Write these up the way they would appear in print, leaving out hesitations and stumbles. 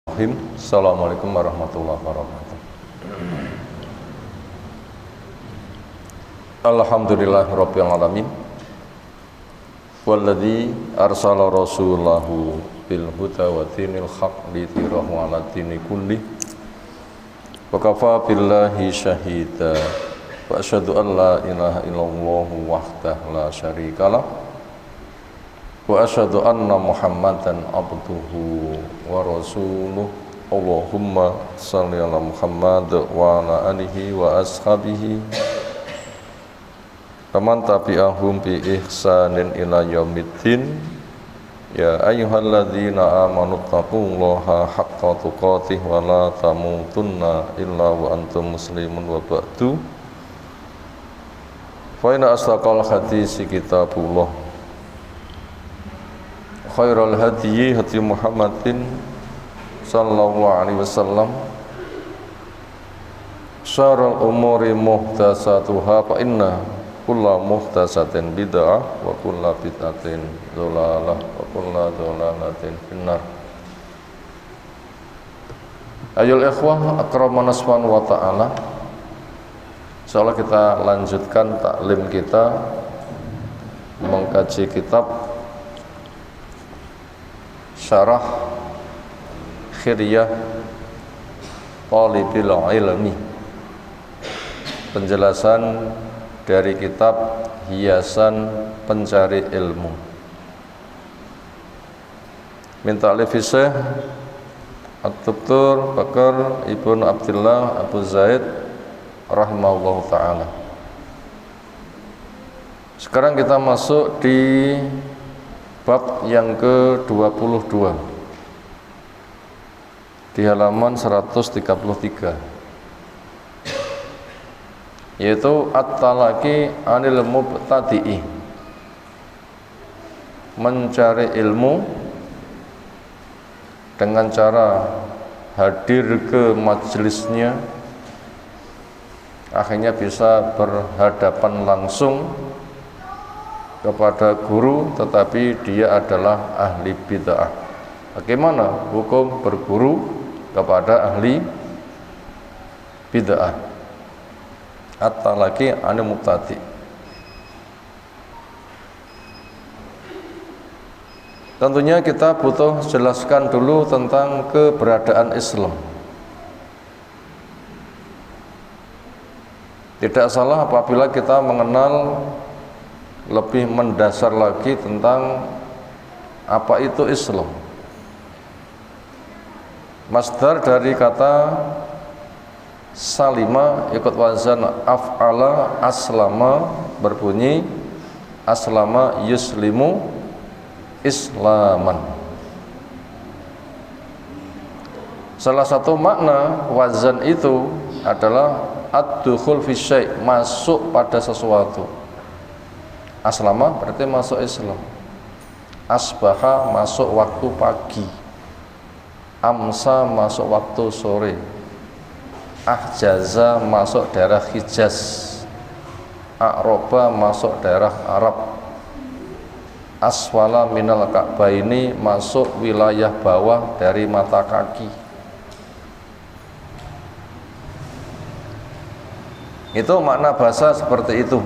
Assalamualaikum warahmatullahi wabarakatuh. Alhamdulillahirabbil alamin. Walladzi arsala rasulahu bil huda wa dinil haqq liyudhhirahu 'ala dini kulli. Wa kafa billahi syahida. Wa asyhadu an la ilaha illallah wahdahu la syarikalah. Wa asyhadu anna Muhammadan abduhu wa rasuluh. Allahumma shalli ala Muhammad wa ala alihi wa ashabihi man tabi'ahum bi ihsanin ila yaumiddin. Ya ayyuhalladzina amanu taqullaha haqqa tuqatih wa la tamutunna illa wa antum muslimun wa ba'du. Fa inna asdaqal hadisi kitabullah, khairul hadyi hadi Muhammadin sallallahu alaihi wasallam, syarrul umuri muhdatsatuha fa inna kulla muhdatsatin bid'ah wa kulla bid'atin dhalalah wa kulla dhalalatin finnar. Ayol ikhwah akramana subhanahu wa ta'ala, insyaallah kita lanjutkan taklim kita mengkaji kitab Syarah Khiryah Thalibil Ilmi, penjelasan dari kitab Hiasan Pencari Ilmu, min ta'lif Syekh Ad-Doktor Bakar Ibnu Abdullah Abu Zaid rahimahullahu ta'ala. Sekarang kita masuk di bab yang ke-22 di halaman 133, yaitu at-talaqi anil mubtadi'i, mencari ilmu dengan cara hadir ke majelisnya, akhirnya bisa berhadapan langsung kepada guru, tetapi dia adalah ahli bid'ah. Bagaimana hukum berguru kepada ahli bid'ah? At-talaqi anil mubtadi'. Tentunya kita butuh jelaskan dulu tentang keberadaan Islam. Tidak salah apabila kita mengenal lebih mendasar lagi tentang apa itu Islam. Masdar dari kata salima ikut wazan af'ala aslama, berbunyi aslama yuslimu islaman. Salah satu makna wazan itu adalah ad-dukhul fi syai', masuk pada sesuatu. Aslama berarti masuk Islam. Asbaha masuk waktu pagi. Amsa masuk waktu sore. Ahjaza masuk daerah Hijaz. A'roba masuk daerah Arab. Aswala minal ka'baini masuk wilayah bawah dari mata kaki. Itu makna bahasa seperti itu.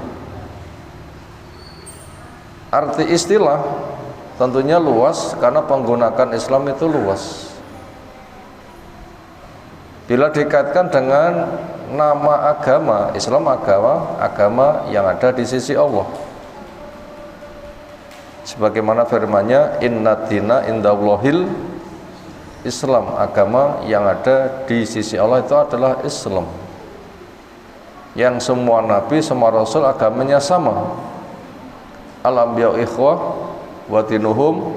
Arti istilah tentunya luas karena penggunaan Islam itu luas. Bila dikaitkan dengan nama agama, Islam agama yang ada di sisi Allah. Sebagaimana firman-Nya, inna dina indallahil Islam, agama yang ada di sisi Allah itu adalah Islam. Yang semua nabi, semua rasul agamanya sama. Al-anbiya ikhwah wa dinuhum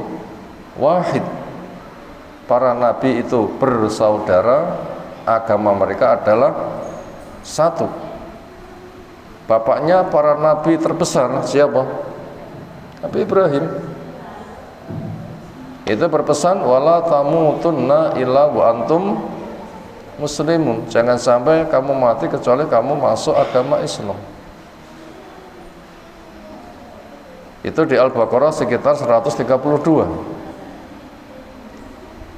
wahid. Para nabi itu bersaudara, agama mereka adalah satu. Bapaknya para nabi terbesar siapa? Nabi Ibrahim. Itu berpesan wala tamutunna illa wa antum muslimun. Jangan sampai kamu mati kecuali kamu masuk agama Islam. Itu di Al-Baqarah sekitar 132.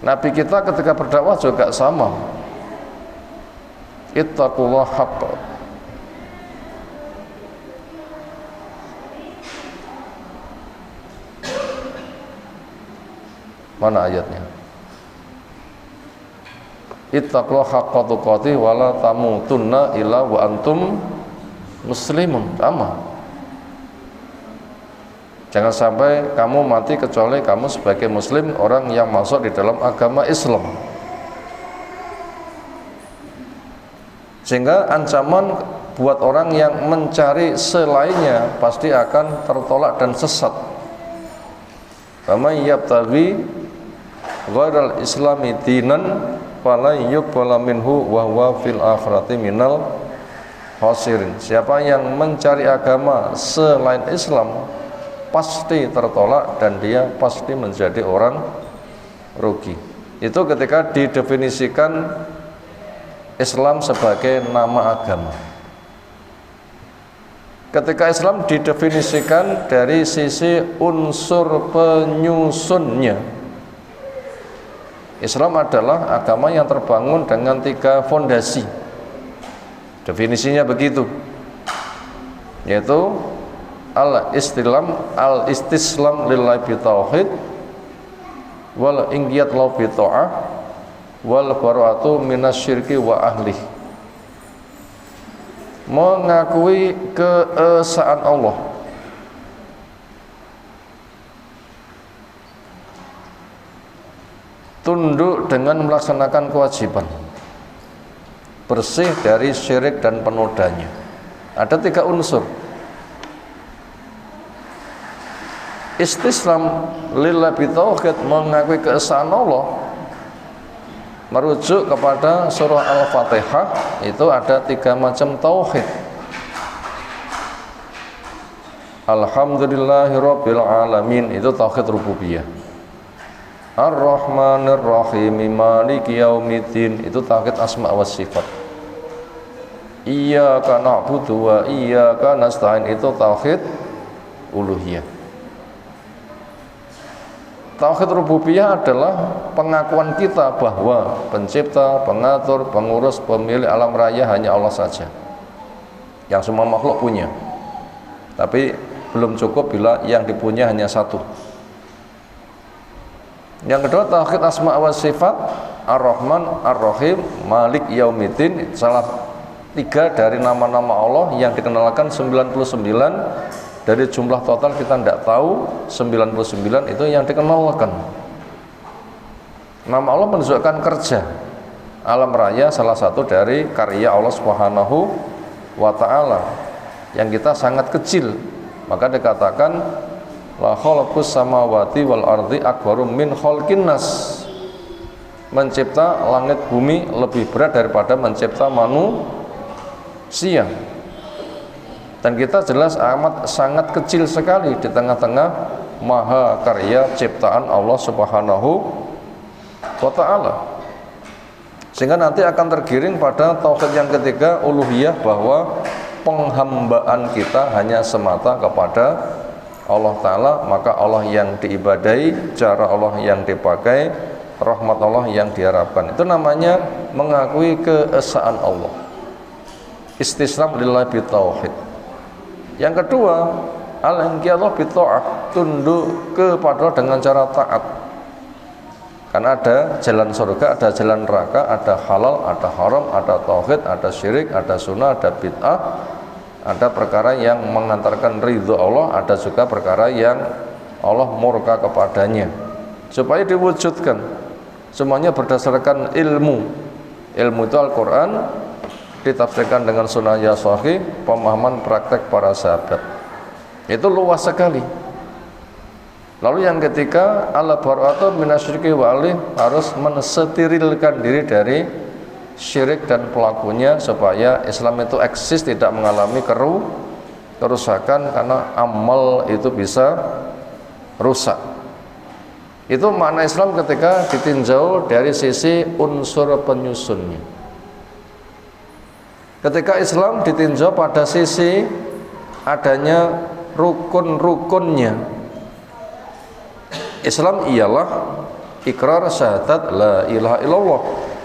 Nabi kita ketika berdakwah juga sama. Ittaqullah haqqa. Mana ayatnya? Ittaqullah haqqa tuqatih wa la tamutunna illa wa antum muslimun. Sama. Jangan sampai kamu mati kecuali kamu sebagai muslim, orang yang masuk di dalam agama Islam. Sehingga ancaman buat orang yang mencari selainnya pasti akan tertolak dan sesat. Faman yabtaghi ghairal islami dinan fala yuqbala minhu wa huwa fil akhirati minal khasirin. Siapa yang mencari agama selain Islam pasti tertolak dan dia pasti menjadi orang rugi. Itu ketika didefinisikan Islam sebagai nama agama. Ketika Islam didefinisikan dari sisi unsur penyusunnya, Islam adalah agama yang terbangun dengan 3 fondasi. Definisinya begitu, yaitu al-istislam lillahi bitauhid, wal inqiyad lahu bita'ah, wal bara'atu minasyirki wa ahlih. Mengakui keesaan Allah, tunduk dengan melaksanakan kewajiban, bersih dari syirik dan penodanya. Ada 3 unsur. Istislam lillahi bitauhid, mengakui keesaan Allah, merujuk kepada surah Al-Fatihah. Itu ada 3 macam tauhid. Alhamdulillahirabbil alamin, itu tauhid rububiyah. Ar-Rahmanir Rahim maliki yaumiddin, itu tauhid asma wa sifat. Iyyaka na'budu wa iyyaka nasta'in, itu tauhid uluhiyah. Tauhid rububiyah adalah pengakuan kita bahwa pencipta, pengatur, pengurus, pemilik alam raya hanya Allah saja, yang semua makhluk punya. Tapi belum cukup bila yang dipunya hanya satu. Yang kedua, tauhid asma wa sifat, Ar-Rahman, Ar-Rahim, Malik Yaumiddin. Salah 3 dari nama-nama Allah yang dikenalkan 99. Dari jumlah total kita tidak tahu 99 itu yang dikenalkan. Nama Allah menunjukkan kerja. Alam raya salah satu dari karya Allah Subhanahu wa ta'ala yang kita sangat kecil. Maka dikatakan la khalaqus samawati wal ardi akbaru min khalqin nas. Mencipta langit bumi lebih berat daripada mencipta manusia. Dan kita jelas amat sangat kecil sekali di tengah-tengah maha karya ciptaan Allah Subhanahu wa ta'ala. Sehingga nanti akan tergiring pada tauhid yang ketiga, uluhiyah, bahwa penghambaan kita hanya semata kepada Allah Ta'ala. Maka Allah yang diibadai, cara Allah yang dipakai, rahmat Allah yang diharapkan. Itu namanya mengakui keesaan Allah. Istislam lillahi bitauhid. Yang kedua, al-inqiyadu bitta'ah, tunduk kepada dengan cara taat. Karena ada jalan surga, ada jalan neraka, ada halal, ada haram, ada tauhid, ada syirik, ada sunnah, ada bid'ah, ada perkara yang mengantarkan ridho Allah, ada juga perkara yang Allah murka kepadanya. Supaya diwujudkan, semuanya berdasarkan ilmu. Ilmu itu Al-Quran, ditafsirkan dengan sunnah ya sahih, pemahaman praktek para sahabat. Itu luas sekali. Lalu yang ketiga, al-bara'atu minasyirki wa alih, harus mensterilkan diri dari syirik dan pelakunya supaya Islam itu eksis, tidak mengalami kerusakan karena amal itu bisa rusak. Itu makna Islam ketika ditinjau dari sisi unsur penyusunnya. Ketika Islam ditinjau pada sisi adanya rukun-rukunnya, Islam ialah ikrar syahadat la ilaha illallah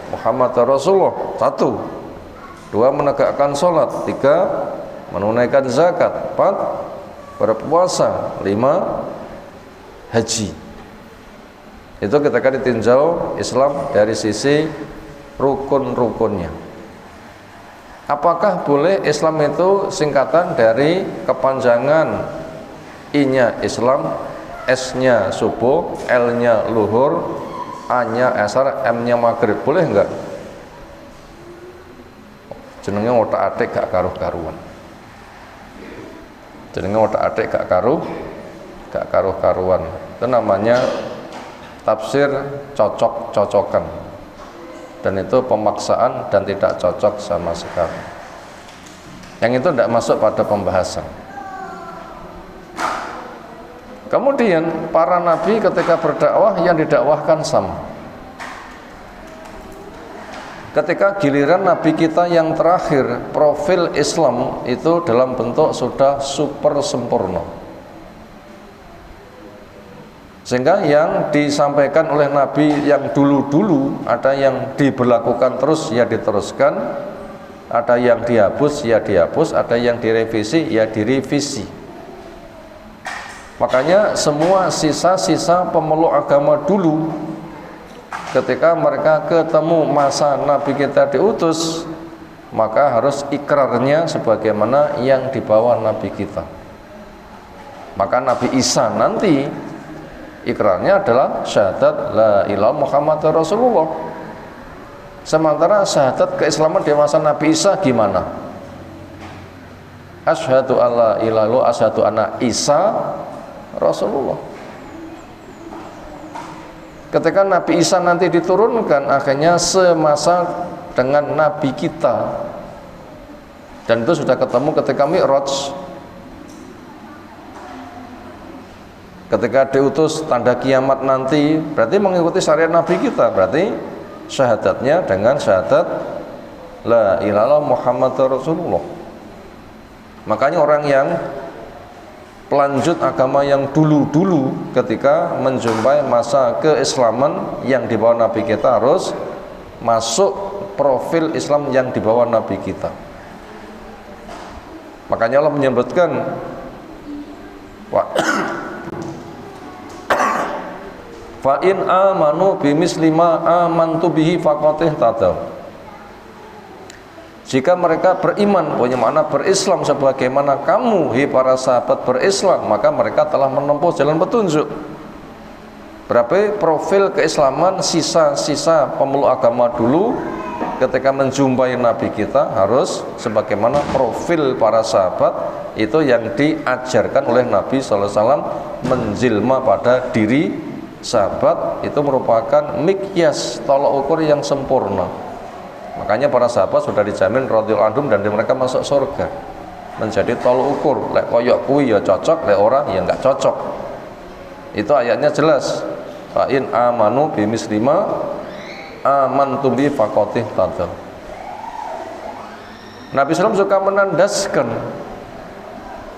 Muhammad Rasulullah. 1. 2. Menegakkan sholat. 3. Menunaikan zakat. 4. Berpuasa. 5. Haji. Itu ketika ditinjau Islam dari sisi rukun-rukunnya. Apakah boleh Islam itu singkatan dari kepanjangan I-nya Islam, S-nya subuh, L-nya luhur, A-nya asar, M-nya maghrib? Boleh enggak? Jenenge otak-atik gak karuh-karuan. Jenenge otak-atik gak karuh-karuan. Itu namanya tafsir cocok-cocokan. Dan itu pemaksaan dan tidak cocok sama sekali. Yang itu tidak masuk pada pembahasan. Kemudian para nabi ketika berdakwah yang didakwahkan sama. Ketika giliran nabi kita yang terakhir, profil Islam itu dalam bentuk sudah super sempurna. Sehingga yang disampaikan oleh nabi yang dulu-dulu, ada yang diberlakukan terus ya diteruskan, ada yang dihapus ya dihapus, ada yang direvisi ya direvisi. Makanya semua sisa-sisa pemeluk agama dulu, ketika mereka ketemu masa nabi kita diutus, maka harus ikrarnya sebagaimana yang dibawa nabi kita. Maka Nabi Isa nanti ikrarnya adalah syahadat la ilaha Muhammad Rasulullah. Sementara syahadat keislaman di masa Nabi Isa gimana? Asyhadu alla ilaha illallah, asyhadu anna Isa Rasulullah. Ketika Nabi Isa nanti diturunkan, akhirnya semasa dengan Nabi kita, dan itu sudah ketemu ketika Mi'raj. Ketika diutus tanda kiamat nanti, berarti mengikuti syariat Nabi kita, berarti syahadatnya dengan syahadat la ilaha Muhammad Rasulullah. Makanya orang yang pelanjut agama yang dulu-dulu ketika menjumpai masa keislaman yang dibawa Nabi kita harus masuk profil Islam yang dibawa Nabi kita. Makanya Allah menyebutkan fa in amanu bimisli ma amantu bihi faqad ihtadaw. Jika mereka beriman, punya makna berislam sebagaimana kamu, hi para sahabat berislam, maka mereka telah menempuh jalan petunjuk. Berarti profil keislaman sisa-sisa pemeluk agama dulu ketika menjumpai Nabi kita harus sebagaimana profil para sahabat itu yang diajarkan oleh Nabi SAW, menjilma pada diri sahabat itu merupakan mikyas tolok ukur yang sempurna. Makanya para sahabat sudah dijamin radhiyallahu anhum dan mereka masuk surga menjadi tolok ukur. Lek koyok kui ya cocok, lek orang ya enggak cocok. Itu ayatnya jelas. Fa in amanu bimisli ma amantum bi faqad ihtadaw. Nabi SAW suka menandaskan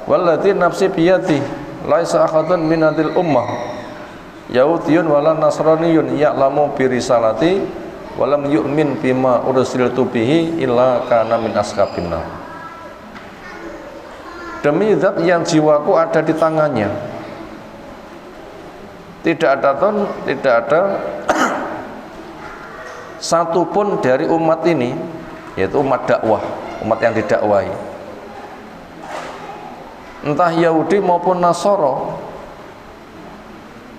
wallati nafsi biyadi laisa ahadun minadil ummah yahudiyun wala nasraniyun ya'lamu bi risalati walam yu'min bima ursiltu bihi illa kana min ashabin nar. Demi zat yang jiwaku ada di tangannya, tidak ada satupun dari umat ini, yaitu umat dakwah, umat yang didakwahi, entah Yahudi maupun Nasara,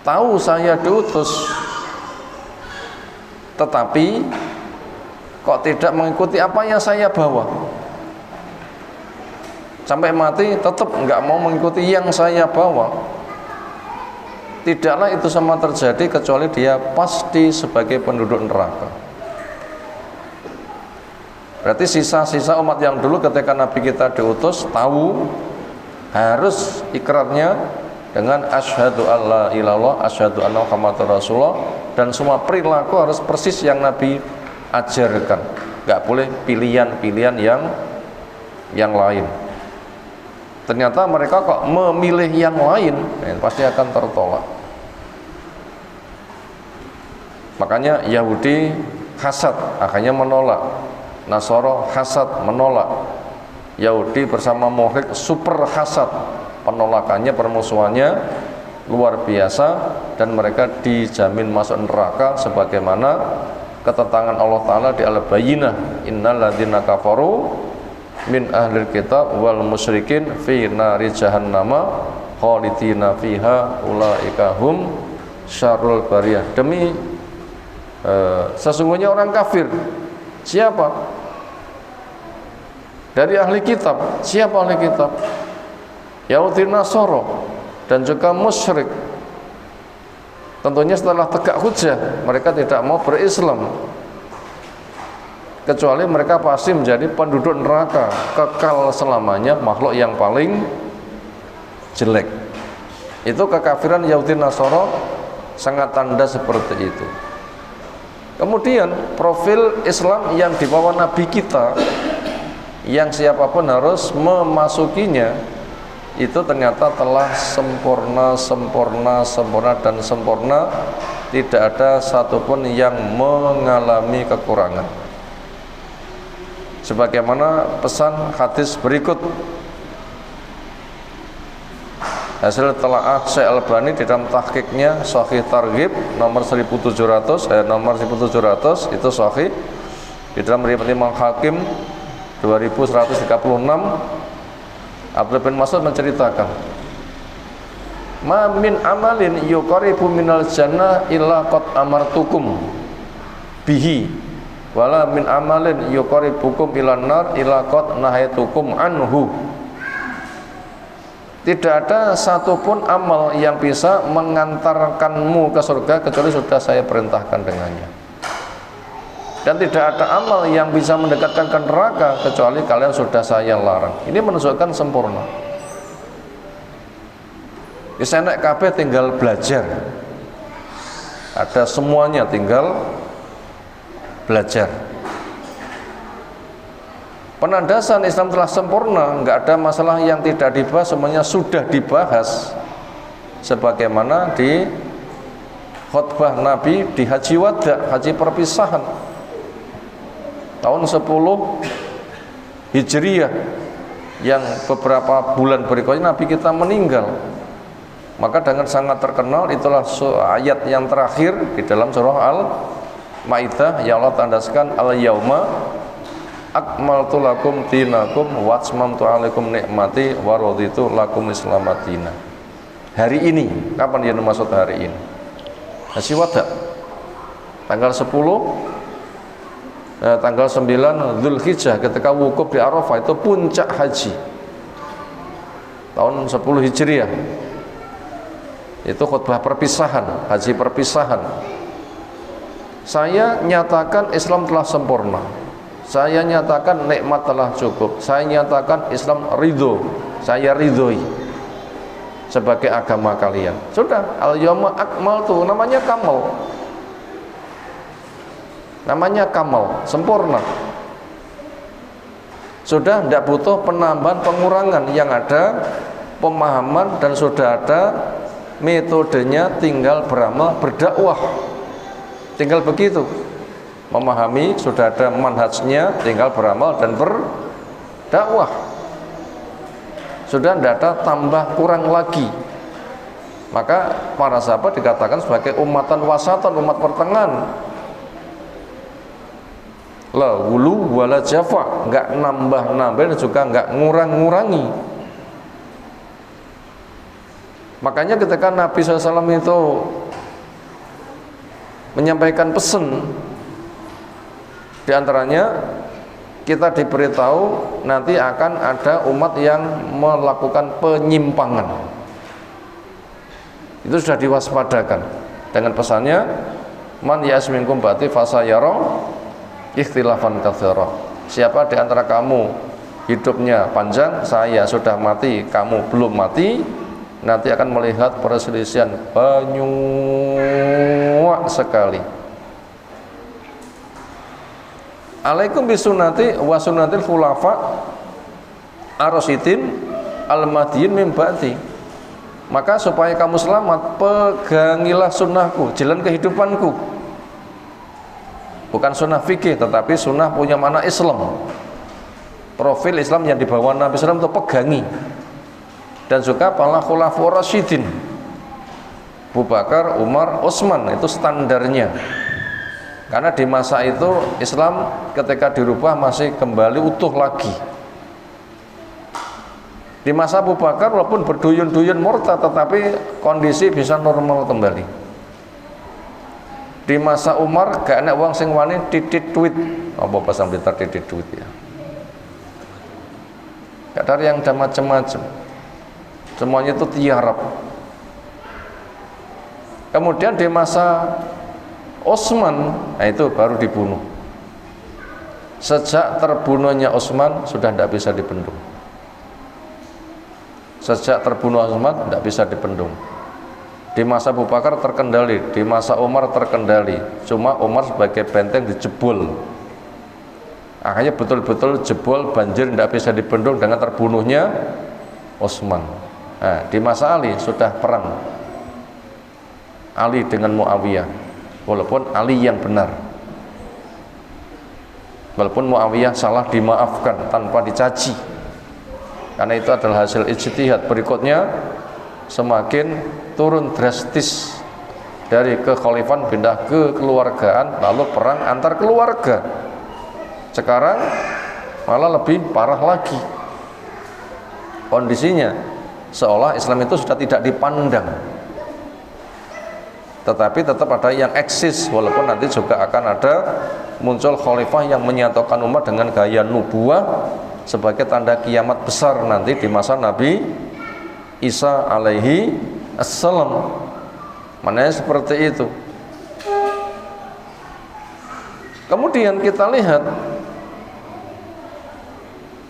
tahu saya diutus tetapi kok tidak mengikuti apa yang saya bawa, sampai mati tetap enggak mau mengikuti yang saya bawa. Tidaklah itu sama terjadi kecuali dia pasti sebagai penduduk neraka. Berarti sisa-sisa umat yang dulu ketika Nabi kita diutus tahu harus ikrarnya dengan asyhadu alla ilallah, asyhadu anna Muhammadar Rasulullah, dan semua perilaku harus persis yang Nabi ajarkan. Enggak boleh pilihan-pilihan yang lain. Ternyata mereka kok memilih yang lain, pasti akan tertolak. Makanya Yahudi hasad, akhirnya menolak. Nasoro hasad, menolak. Yahudi bersama musyrik super hasad, penolakannya, permusuhannya luar biasa, dan mereka dijamin masuk neraka sebagaimana ketentangan Allah Ta'ala di Al-Bayyinah, innal ladzina kafaru min ahlil kitab wal musyrikin fi nari jahannama khalidina fiha ulaika hum syarrul bariyah. Demi sesungguhnya orang kafir. Siapa? Dari ahli kitab. Siapa ahli kitab? Yahudi, Nasoro, dan juga musyrik. Tentunya setelah tegak hujah mereka tidak mau berislam, kecuali mereka pasti menjadi penduduk neraka kekal selamanya, makhluk yang paling jelek. Itu kekafiran Yahudi Nasoro sangat tanda seperti itu. Kemudian profil Islam yang dibawa Nabi kita, yang siapapun harus memasukinya, itu ternyata telah sempurna, dan sempurna. Tidak ada satupun yang mengalami kekurangan. Sebagaimana pesan hadis berikut, hasil telaah Syekh Albani di dalam tahqiqnya Sahih Targhib nomor 1700 itu sahih. Di dalam riwayat Imam Hakim 2136, Abdullah bin Mas'ud menceritakan, ma min amalin yuqaribu minal jannah illa qad amartukum bihi wala min amalin yuqaribukum ilan nar illa qad nahaitukum anhu. Tidak ada satupun amal yang bisa mengantarkanmu ke surga kecuali sudah saya perintahkan dengannya. Dan tidak ada amal yang bisa mendekatkan ke neraka kecuali kalian sudah saya larang. Ini menunjukkan sempurna. Kesenek kabeh tinggal belajar. Ada semuanya, tinggal belajar. Penandasan Islam telah sempurna, nggak ada masalah yang tidak dibahas, semuanya sudah dibahas. Sebagaimana di khutbah Nabi di Haji Wada, haji perpisahan tahun 10 Hijriyah, yang beberapa bulan berikutnya Nabi kita meninggal. Maka dengan sangat terkenal itulah ayat yang terakhir di dalam surah Al-Maidah yang Allah tandaskan al-yauma akmaltu lakum dinakum wa atmamtu alaikum nikmati wa raditu lakum islamadina. Hari ini, kapan dia maksud hari ini? Haji Wada tanggal 10 tanggal 9 Dzulhijjah, ketika wukuf di Arafah, itu puncak haji tahun 10 Hijriah. Itu khutbah perpisahan, haji perpisahan. Saya nyatakan Islam telah sempurna, saya nyatakan nikmat telah cukup, saya nyatakan Islam ridho, saya ridhoi sebagai agama kalian. Sudah, al-yawma akmaltu, namanya kamal. Namanya kamal, sempurna. Sudah tidak butuh penambahan pengurangan, yang ada pemahaman dan sudah ada metodenya, tinggal beramal, berdakwah. Tinggal begitu. Memahami, sudah ada manhajnya, tinggal beramal dan berdakwah. Sudah tidak ada tambah kurang lagi. Maka para sahabat dikatakan sebagai umatan wasatan, umat pertengahan. La wulu wala jafa, enggak nambah-nambah dan juga enggak ngurang-ngurangi. Makanya ketika Nabi SAW itu menyampaikan pesan, diantaranya kita diberitahu nanti akan ada umat yang melakukan penyimpangan. Itu sudah diwaspadakan dengan pesannya, man yasminkum ba'di fasayara ikhtilafan katsira. Siapa di antara kamu hidupnya panjang, saya sudah mati, kamu belum mati, nanti akan melihat perselisihan banyak sekali. Alaikum bisunnati wa sunnatil khulafa ar-rasyidin al-mahdiyyin min ba'di. Maka supaya kamu selamat, pegangilah sunnahku, jalan kehidupanku. Bukan sunnah fikih, tetapi sunnah punya makna Islam. Profil Islam yang dibawa Nabi SAW itu pegangi. Dan juga para khulafaur rasyidin, Abu Bakar, Umar, Utsman, itu standarnya. Karena di masa itu Islam ketika dirubah masih kembali utuh lagi. Di masa Abu Bakar walaupun berduyun-duyun murtad, tetapi kondisi bisa normal kembali. Di masa Umar gak enak wong sing wani titit duit. Apa pasang blitar titit duit ya. Gak ada yang ada macam-macam. Semuanya itu tiarap. Kemudian di masa Utsman, nah itu baru dibunuh. Sejak terbunuhnya Utsman sudah tidak bisa dibendung. Sejak terbunuh Utsman tidak bisa dibendung. Di masa Abu Bakar terkendali, di masa Umar terkendali. Cuma Umar sebagai benteng dijebol. Akhirnya betul-betul jebol, banjir, tidak bisa dibendung dengan terbunuhnya Utsman. Nah, di masa Ali sudah perang Ali dengan Muawiyah, walaupun Ali yang benar, walaupun Muawiyah salah dimaafkan tanpa dicaci, karena itu adalah hasil ijtihad. Berikutnya semakin turun drastis dari kekhalifahan pindah ke keluargaan, lalu perang antar keluarga. Sekarang malah lebih parah lagi kondisinya, seolah Islam itu sudah tidak dipandang, tetapi tetap ada yang eksis, walaupun nanti juga akan ada muncul khalifah yang menyatukan umat dengan gaya nubuah sebagai tanda kiamat besar nanti di masa Nabi Isa alaihi assalam. Maknanya seperti itu. Kemudian kita lihat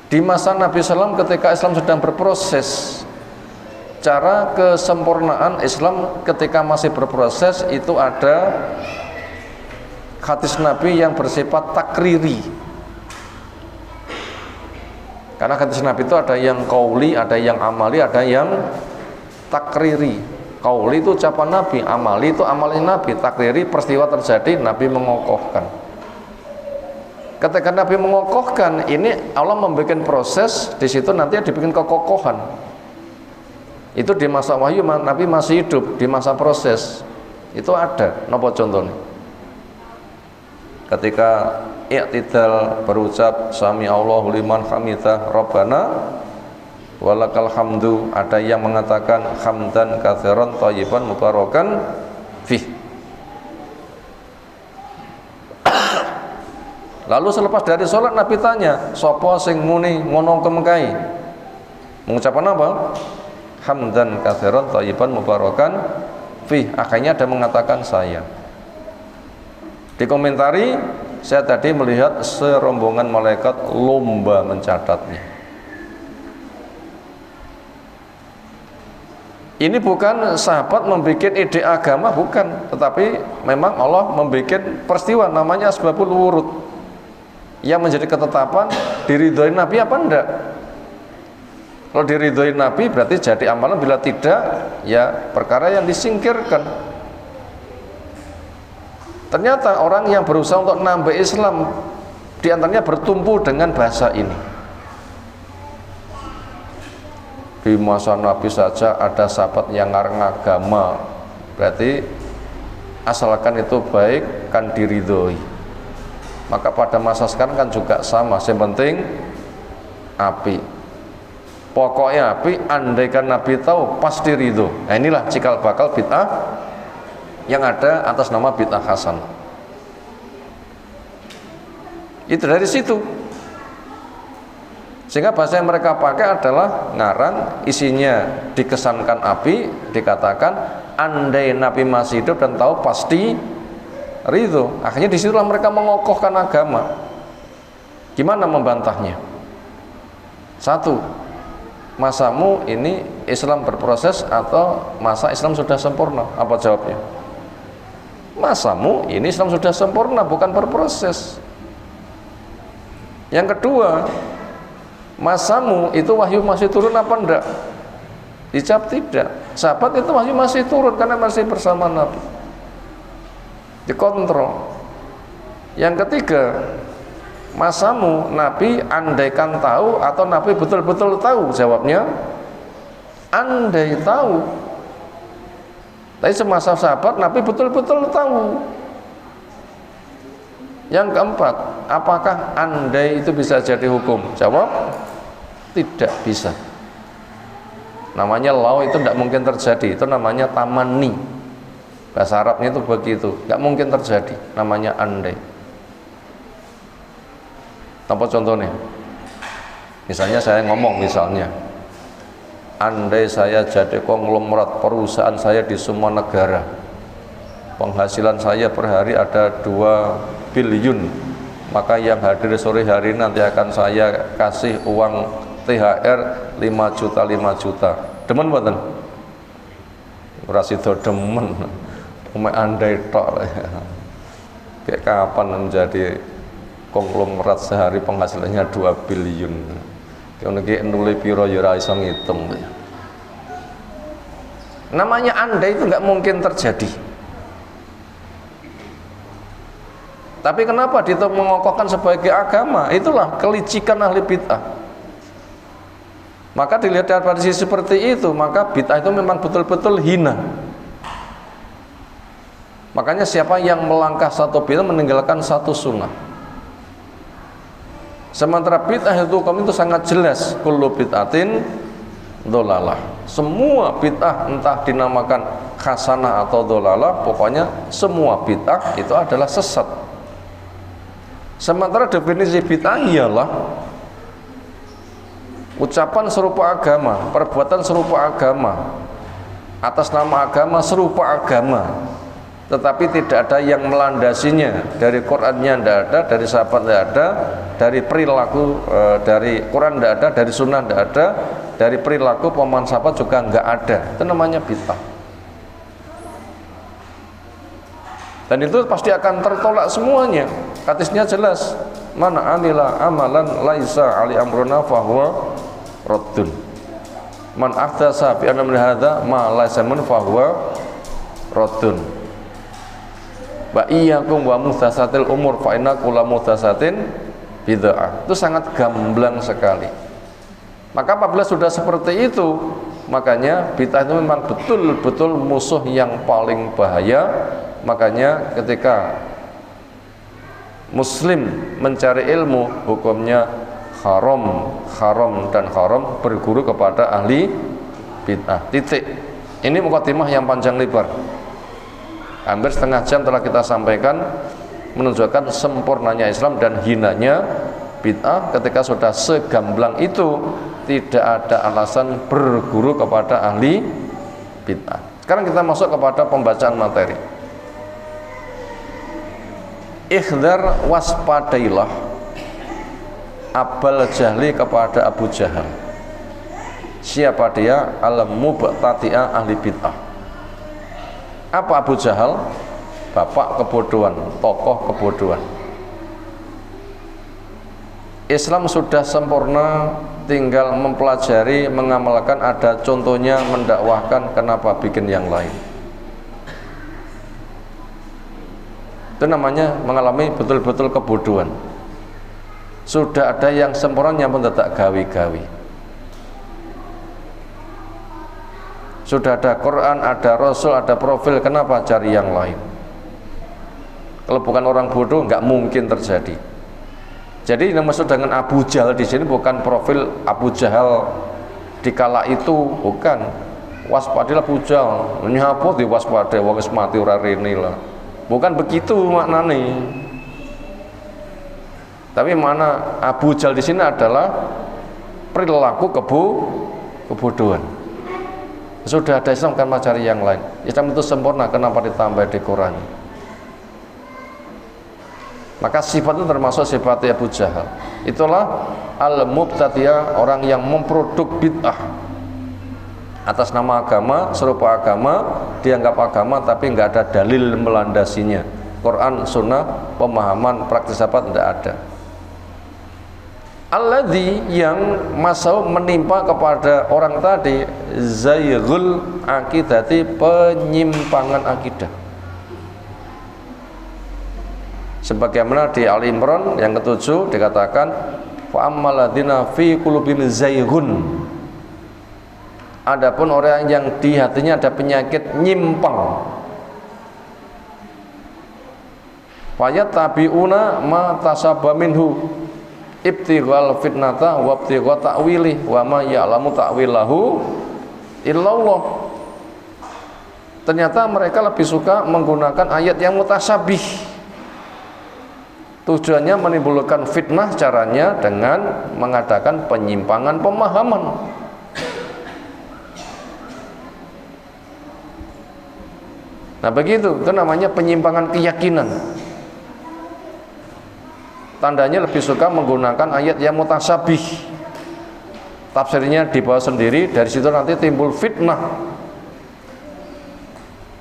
di masa Nabi SAW ketika Islam sedang berproses, cara kesempurnaan Islam ketika masih berproses itu ada hadis Nabi yang bersifat takriri. Karena hadis Nabi itu ada yang qauli, ada yang amali, ada yang takriri. Qauli itu ucapan Nabi, amali itu amalnya Nabi, takriri peristiwa terjadi Nabi mengokohkan. Ketika Nabi mengokohkan, ini Allah membuat proses di situ nanti dibikin kekokohan. Itu di masa wahyu Nabi masih hidup, di masa proses itu ada. Napa contohnya? Ketika i'tidal berucap sami Allahu liman hamidah Rabbana walakal hamdu, ada yang mengatakan hamdan katsiran thayyiban mubarakan fih. Lalu selepas dari sholat Nabi tanya, sapa sing muni ngono kemekai? Mengucapkan apa? Hamdan katsiran thayyiban mubarakan fih. Akhirnya ada mengatakan saya. Dikomentari, saya tadi melihat serombongan malaikat lomba mencatatnya. Ini bukan sahabat membuat ide agama, bukan, tetapi memang Allah membuat peristiwa namanya asbabul wurud yang menjadi ketetapan diridhoi Nabi apa enggak. Kalau diridhoi Nabi berarti jadi amalan, bila tidak ya perkara yang disingkirkan. Ternyata orang yang berusaha untuk nambah Islam diantaranya bertumpu dengan bahasa ini. Di masa Nabi saja ada sahabat yang ngarang agama, berarti asalkan itu baik kan diridhoi. Maka pada masa sekarang kan juga sama, yang penting api. Pokoknya api, andaikan Nabi tahu pasti ridho. Nah inilah cikal bakal bid'ah yang ada atas nama bid'ah hasan. Itu dari situ. Sehingga bahasa yang mereka pakai adalah ngarang, isinya dikesankan api, dikatakan andai Nabi masih hidup dan tahu pasti ridho. Akhirnya disitulah mereka mengokohkan agama. Gimana membantahnya? Satu, masamu ini Islam berproses atau masa Islam sudah sempurna? Apa jawabnya? Masamu ini Islam sudah sempurna, bukan berproses. Yang kedua, masamu itu wahyu masih turun apa enggak? Dijawab tidak. Sahabat itu wahyu masih turun karena masih bersama Nabi. Dikontrol. Yang ketiga, masamu Nabi andaikan tahu atau Nabi betul-betul tahu? Jawabnya andai tahu. Tapi semasa sahabat Nabi betul-betul tahu. Yang keempat, apakah andai itu bisa jadi hukum? Jawab tidak bisa. Namanya law itu tidak mungkin terjadi, itu namanya tamani. Bahasa Arabnya itu begitu, nggak mungkin terjadi, namanya andai. Apa contohnya? Misalnya saya ngomong, misalnya andai saya jadi konglomerat, perusahaan saya di semua negara, penghasilan saya per hari ada 2 billion, maka yang hadir sore hari nanti akan saya kasih uang THR 5 juta 5 juta. Demen mboten? Ora sida demen. Umek andai tok. Kayak kapan menjadi konglomerat sehari penghasilannya 2 billion. Kene iki nuli pira ya ora iso ngitung. Namanya andai itu nggak mungkin terjadi. Tapi kenapa dia mengokohkan sebagai agama? Itulah kelicikan ahli bid'ah. Maka dilihat dari sisi seperti itu, maka bid'ah itu memang betul-betul hina. Makanya siapa yang melangkah satu bid'ah meninggalkan satu sunnah. Sementara bid'ah itu hukum itu sangat jelas, kullu bid'atin dholalah. Semua bid'ah entah dinamakan hasanah atau dholalah, pokoknya semua bid'ah itu adalah sesat. Sementara definisi bid'ah ialah ucapan serupa agama, perbuatan serupa agama, atas nama agama serupa agama, tetapi tidak ada yang melandasinya. Dari Qurannya tidak ada, dari sahabat tidak ada, dari perilaku dari Quran tidak ada, dari sunnah tidak ada, dari perilaku pemahaman sahabat juga nggak ada. Itu namanya bid'ah. Dan itu pasti akan tertolak semuanya. Hadisnya jelas, man amila amalan laisa ali amruna fahuwa raddun. Man ahdatsa fi amrina hadza ma laysa min fahuwa raddun. Wa iyyakum wa muhdatsatil umur fa inna kulla muhdatsatin bid'ah. Itu sangat gamblang sekali. Maka apabila sudah seperti itu, makanya bid'ah itu memang betul-betul musuh yang paling bahaya. Makanya ketika muslim mencari ilmu, hukumnya haram, haram dan haram berguru kepada ahli bid'ah. Titik. Ini mukadimah yang panjang lebar. Hampir setengah jam telah kita sampaikan, menunjukkan sempurnanya Islam dan hinanya bid'ah. Ketika sudah segamblang itu, tidak ada alasan berguru kepada ahli bid'ah. Sekarang kita masuk kepada pembacaan materi. Ikhdar, waspadailah Abal Jahli kepada Abu Jahal. Siapa dia? Al-mubtadi'ah ahli bid'ah. Apa Abu Jahal? Bapak kebodohan, tokoh kebodohan. Islam sudah sempurna, tinggal mempelajari, mengamalkan. Ada contohnya mendakwahkan, kenapa bikin yang lain? Itu namanya mengalami betul-betul kebodohan. Sudah ada yang sempurna pun tidak gawi-gawi. Sudah ada Quran, ada Rasul, ada profil, kenapa cari yang lain? Kalau bukan orang bodoh nggak mungkin terjadi. Jadi yang maksud dengan Abu Jahal di sini bukan profil Abu Jahal di kala itu, bukan. Waspadilah Abu Jahal, nyapa di waspadai wong wis mati ora rene lah. Bukan begitu maknanya. Tapi mana Abu Jahal di sini adalah perilaku kebodohan. Sudah ada Islam kan mencari yang lain. Islam itu sempurna, kenapa ditambah di Quran? Maka sifat itu termasuk sifat Abu Jahal. Itulah al-mubtadi'ah, orang yang memproduk bid'ah atas nama agama, serupa agama, dianggap agama tapi nggak ada dalil melandasinya. Quran, sunnah, pemahaman, praktis apa tidak ada. Alladzi yang masau menimpa kepada orang tadi zayghul akidati, penyimpangan akidah. Sebagaimana di Al Imran yang ke-7 dikatakan fa ammal ladzina fi qulubihim zayghun. Adapun orang yang di hatinya ada penyakit nyimpang, fayattabi'una ma tasabba minhu ibtighal fitnata wa ibtigha ta'wili wa ma ya'lamu ta'wilahu illallah. Ternyata mereka lebih suka menggunakan ayat yang mutasyabih. Tujuannya menimbulkan fitnah, caranya dengan mengadakan penyimpangan pemahaman. Nah begitu, itu namanya penyimpangan keyakinan. Tandanya lebih suka menggunakan ayat yang mutasyabih, tafsirnya dibawa sendiri, dari situ nanti timbul fitnah.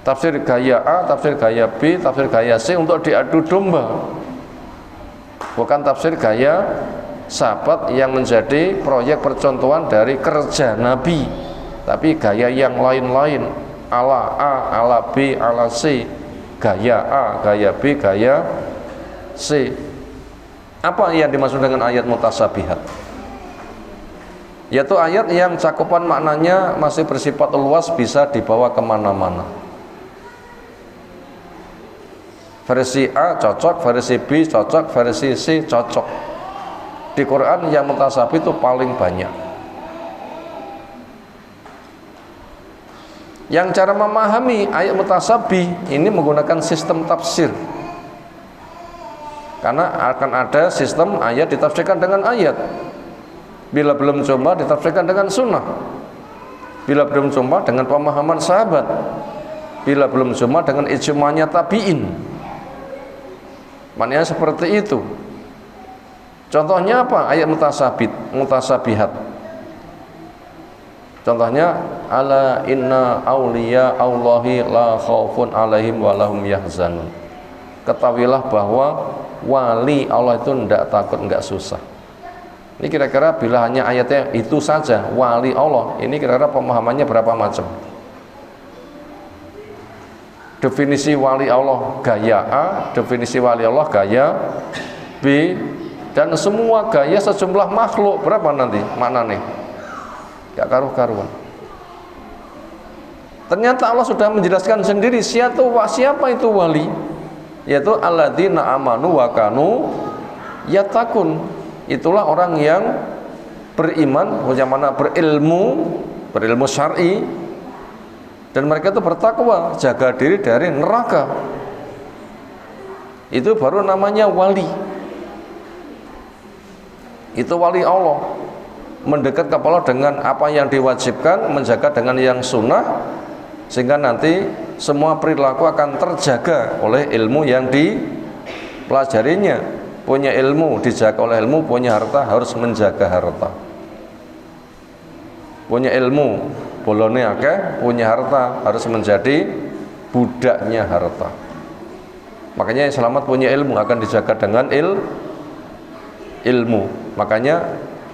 Tafsir gaya A, tafsir gaya B, tafsir gaya C untuk diadu domba. Bukan tafsir gaya sahabat yang menjadi proyek percontohan dari kerja Nabi, tapi gaya yang lain-lain, ala A, ala B, ala C, gaya A, gaya B, gaya C. Apa yang dimaksud dengan ayat mutasyabihat? Yaitu ayat yang cakupan maknanya masih bersifat luas, bisa dibawa kemana-mana. Versi A cocok, versi B cocok, versi C cocok. Di Quran yang mutasyabih itu paling banyak. Yang cara memahami ayat mutasyabih ini menggunakan sistem tafsir. Karena akan ada sistem ayat ditafsirkan dengan ayat. Bila belum coba ditafsirkan dengan sunnah. Bila belum coba dengan pemahaman sahabat. Bila belum coba dengan ijma'nya tabi'in. Maknanya seperti itu. Contohnya apa? Ayat mutasyabihat. Contohnya ala inna auliya Allahi la khaufun alaihim wa lahum yahzanun. Ketahuilah bahwa wali Allah itu tidak takut, tidak susah. Ini kira-kira bila hanya ayatnya itu saja, wali Allah, ini kira-kira pemahamannya berapa macam? Definisi wali Allah gaya A, definisi wali Allah gaya B, dan semua gaya sejumlah makhluk berapa nanti maknanya? Gak karuan. Ternyata Allah sudah menjelaskan sendiri siapa itu wali, yaitu alladzina amanu wa kanu yattaqun. Itulah orang yang beriman, yang mana berilmu syar'i, dan mereka itu bertakwa, jaga diri dari neraka. Itu baru namanya wali. Itu wali Allah, mendekat kepada Allah dengan apa yang diwajibkan, menjaga dengan yang sunnah, sehingga nanti semua perilaku akan terjaga oleh ilmu yang dipelajarinya. Punya ilmu dijaga oleh ilmu, punya harta harus menjaga harta. Punya ilmu bolone akeh, punya harta harus menjadi budaknya harta. Makanya yang selamat punya ilmu akan dijaga dengan ilmu. Makanya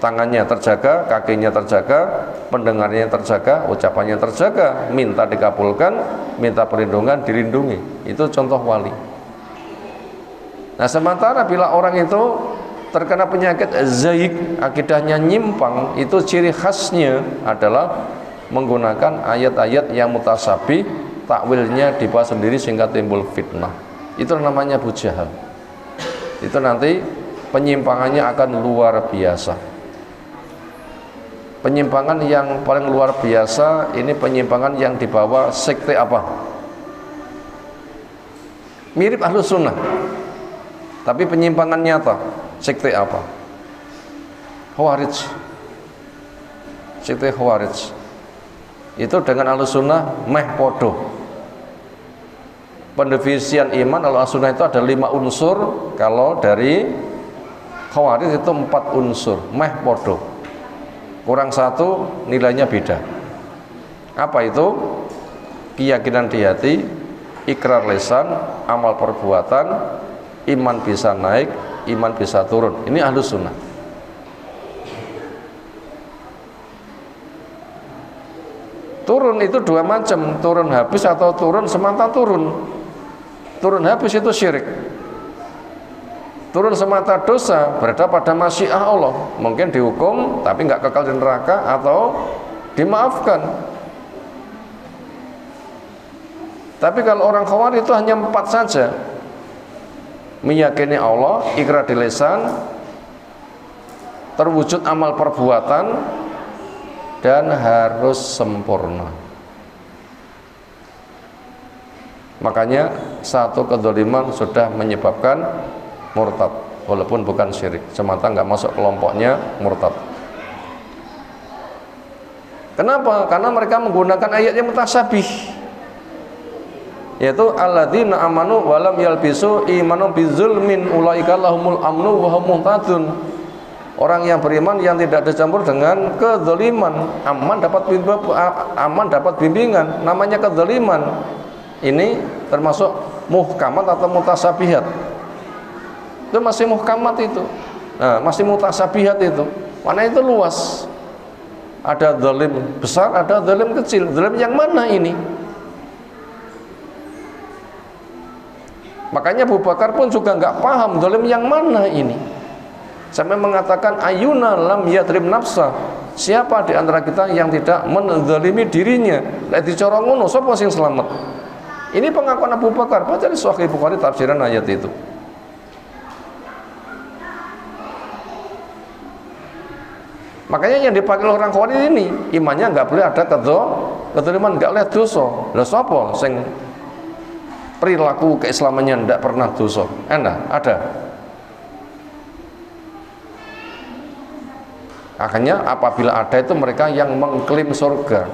tangannya terjaga, kakinya terjaga, pendengarnya terjaga, ucapannya terjaga, minta dikabulkan, minta perlindungan dilindungi. Itu contoh wali. Nah sementara bila orang itu terkena penyakit zaik, akidahnya nyimpang, itu ciri khasnya adalah menggunakan ayat-ayat yang mutasyabih, takwilnya dibawa sendiri sehingga timbul fitnah. Itu namanya Abu Jahal. Itu nanti penyimpangannya akan luar biasa. Penyimpangan yang paling luar biasa ini penyimpangan yang dibawa sekte apa? Mirip Ahlus Sunnah, tapi penyimpangan nyata. Sekte apa? Khawarij. Sekte Khawarij. Itu dengan Ahlus Sunnah meh podo. Pendefinisian iman Ahlus Sunnah itu ada 5 unsur, kalau dari Khawarij itu 4 unsur, meh podo. Kurang 1 nilainya beda. Apa itu? Keyakinan di hati, ikrar lisan, amal perbuatan, iman bisa naik, iman bisa turun. Ini Ahlus Sunnah. Turun itu 2 macam, turun habis atau turun semata turun. Turun habis itu syirik. turun semata dosa, berada pada masyiah Allah, mungkin dihukum tapi nggak kekal di neraka atau dimaafkan. Tapi kalau orang Khawarij itu hanya 4 saja, meyakini Allah, ikrar di lisan, terwujud amal perbuatan, dan harus sempurna. Makanya satu kedzaliman sudah menyebabkan murtad, walaupun bukan syirik, semata nggak masuk kelompoknya murtad. Kenapa? Karena mereka menggunakan ayat yang mutasyabih, yaitu alladzina amanu walam yalbisu imanu bizulmin ulaika lahumul amnu wa hum muhtadun. Orang yang beriman yang tidak dicampur dengan kedzaliman, aman dapat bimbingan. Namanya kedzaliman ini termasuk muhkamat atau mutasyabihat. Itu masih muhkamat itu. Nah, masih mutasyabihat itu. Mana itu luas. Ada zalim besar, ada zalim kecil. Zalim yang mana ini? Makanya Abu Bakar pun juga nggak paham zalim yang mana ini. Sampai mengatakan ayuna lam yadrim nafsa. Siapa di antara kita yang tidak menzalimi dirinya? Lek dicara ngono sapa sing selamat? Ini pengakuan Abu Bakar. Baca di Sahih Bukhari tafsiran ayat itu. Makanya yang dipakai orang Khawarij ini imannya nggak boleh ada kedzaliman, nggak boleh dosa. Lah sapa sing perilaku keislamannya tidak pernah dosa? Ada. Akhirnya apabila ada itu mereka yang mengklaim surga.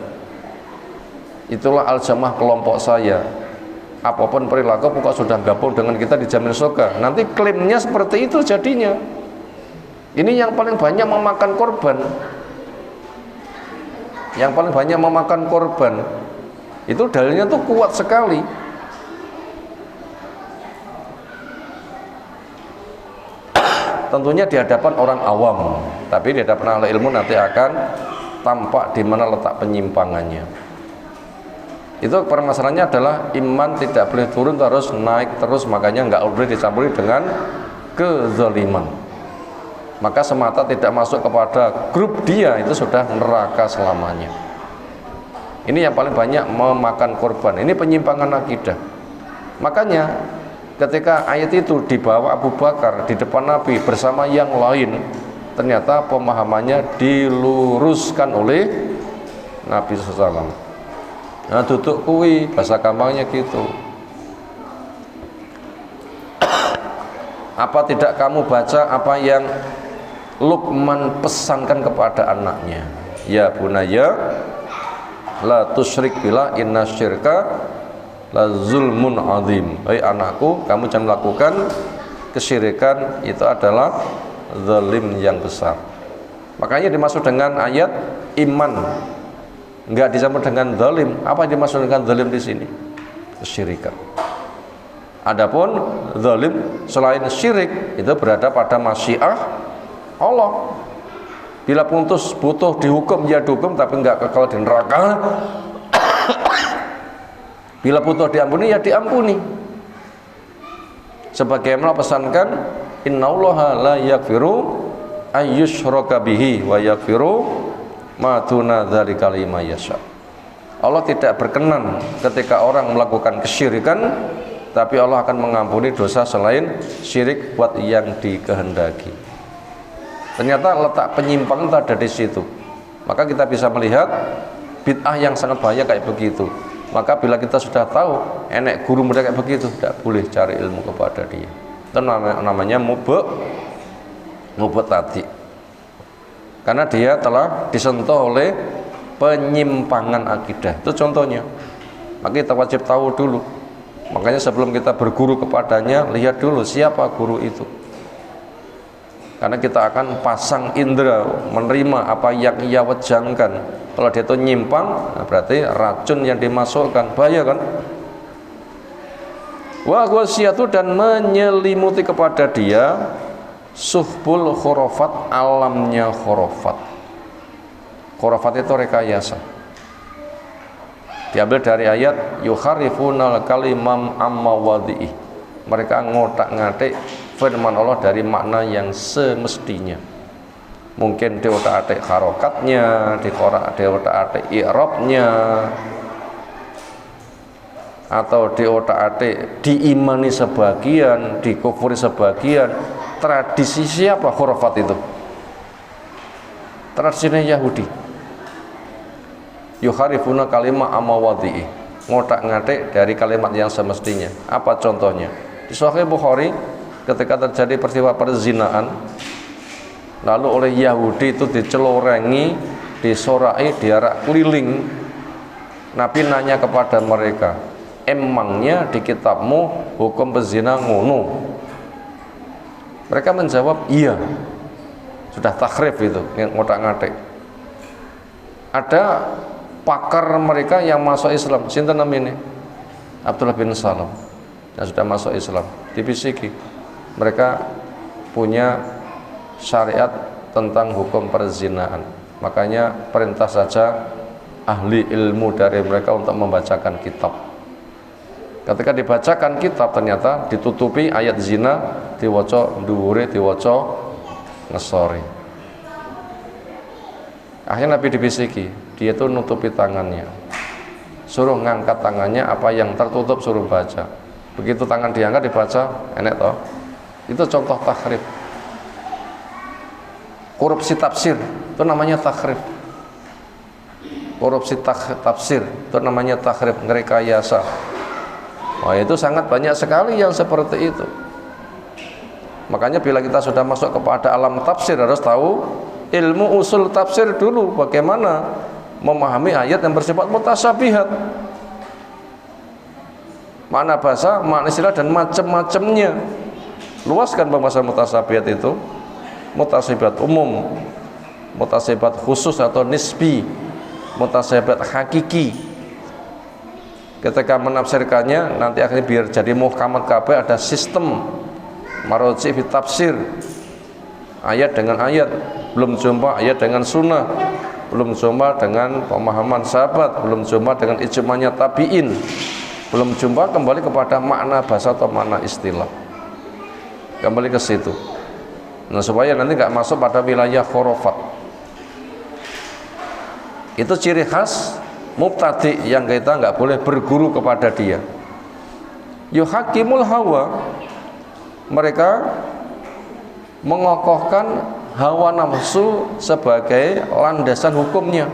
Itulah al-jamaah kelompok saya. Apapun perilaku pokok sudah gabung dengan kita dijamin surga. Nanti klaimnya seperti itu jadinya. Ini yang paling banyak memakan korban. Yang paling banyak memakan korban. Itu dalilnya tuh kuat sekali. Tentunya di hadapan orang awam, tapi di hadapan ahli ilmu nanti akan tampak di mana letak penyimpangannya. Itu permasalahannya adalah iman tidak boleh turun, terus naik terus, makanya nggak boleh dicampuri dengan kezaliman. Maka semata tidak masuk kepada grup dia itu sudah neraka selamanya. Ini yang paling banyak memakan korban. Ini penyimpangan akidah. Makanya ketika ayat itu dibawa Abu Bakar di depan Nabi bersama yang lain, ternyata pemahamannya diluruskan oleh Nabi SAW. Nah, duduk kui, bahasa gampangnya gitu. Apa tidak kamu baca apa yang Luqman pesankan kepada anaknya? Ya bunaya la tusyrik billah inna syirka la zulmun azim. Hai anakku, kamu jangan melakukan kesyirikan, itu adalah zalim yang besar. Makanya dimaksud dengan ayat iman, enggak dicampur dengan zalim. Apa yang dimaksud dengan zalim di sini? Kesyirikan. Adapun zalim selain syirik itu berada pada masyiah Allah. Bila butuh dihukum ya dihukum, tapi enggak kekal di neraka. Bila butuh diampuni ya diampuni. Sebagaimana pesankan innallaha la yaghfiru ayyushraka bihi wa yaghfiru ma duna dzalika liman yasha. Allah tidak berkenan ketika orang melakukan kesyirikan, tapi Allah akan mengampuni dosa selain syirik buat yang dikehendaki. Ternyata letak penyimpangan itu ada di situ. Maka kita bisa melihat bid'ah yang sangat banyak kayak begitu. Maka bila kita sudah tahu enek guru muda kayak begitu, tidak boleh cari ilmu kepada dia. Itu namanya mubek tadi. Karena dia telah disentuh oleh penyimpangan akidah. Itu contohnya. Maka kita wajib tahu dulu. Makanya sebelum kita berguru kepadanya, lihat dulu siapa guru itu. Karena kita akan pasang indera menerima apa yang ia wejangkan. Kalau dia itu nyimpang, nah berarti racun yang dimasukkan, bahaya kan? Wa ghasyatu, dan menyelimuti kepada dia suhbul khurafat, alamnya khurafat. Khurafat itu rekayasa. Diambil dari ayat yukharifunal kalimam amma wadhi'i. Mereka ngotak-ngatik firman Allah dari makna yang semestinya. Mungkin diotak-atik harokatnya, diotak-atik i'rabnya, atau diotak-atik diimani sebagian, dikufuri sebagian. Tradisi siapa khurafat itu? Tradisinya Yahudi. Yuharifuna kalimah amawadhi'i, ngotak-ngatik dari kalimat yang semestinya. Apa contohnya? Di Sahih Bukhari ketika terjadi peristiwa perzinaan, lalu oleh Yahudi itu dicelorengi, disorai, diarak keliling. Nabi nanya kepada mereka, emangnya di kitabmu hukum berzina ngono? Mereka menjawab, iya. Sudah takhrif itu, ngotak-ngatik. Ada pakar mereka yang masuk Islam, sinten namanya? Abdullah bin Salam, yang sudah masuk Islam, dibisiki. Mereka punya syariat tentang hukum perzinaan. Makanya perintah saja ahli ilmu dari mereka untuk membacakan kitab. Ketika dibacakan kitab, ternyata ditutupi ayat zina, diwaca dhuwure, diwaca ngesori. Akhirnya Nabi dibisiki, dia itu nutupi tangannya, suruh ngangkat tangannya, apa yang tertutup suruh baca. Begitu tangan diangkat dibaca, enak toh. Itu contoh takhrif. Korupsi tafsir itu namanya takhrif. Korupsi tafsir itu namanya takhrif, ngerekayasa. Wah, itu sangat banyak sekali yang seperti itu. Makanya bila kita sudah masuk kepada alam tafsir, harus tahu ilmu usul tafsir dulu, bagaimana memahami ayat yang bersifat mutasyabihat, makna bahasa, makna istilah dan macam-macamnya. Luaskan pembahasan mutasyabihat itu, mutasyabihat umum, mutasyabihat khusus atau nisbi, mutasyabihat hakiki. Ketika menafsirkannya nanti akhirnya biar jadi muhkamat kabeh, ada sistem maroji fi tafsir, ayat dengan ayat, belum jumpa ayat dengan sunnah, belum jumpa dengan pemahaman sahabat, belum jumpa dengan ijma'nya tabi'in, belum jumpa kembali kepada makna bahasa atau makna istilah, kembali ke situ. Nah, supaya nanti nggak masuk pada wilayah khurafat. Itu ciri khas mubtadi yang kita nggak boleh berguru kepada dia. Yuhakimul hawa, mereka mengokohkan hawa nafsu sebagai landasan hukumnya.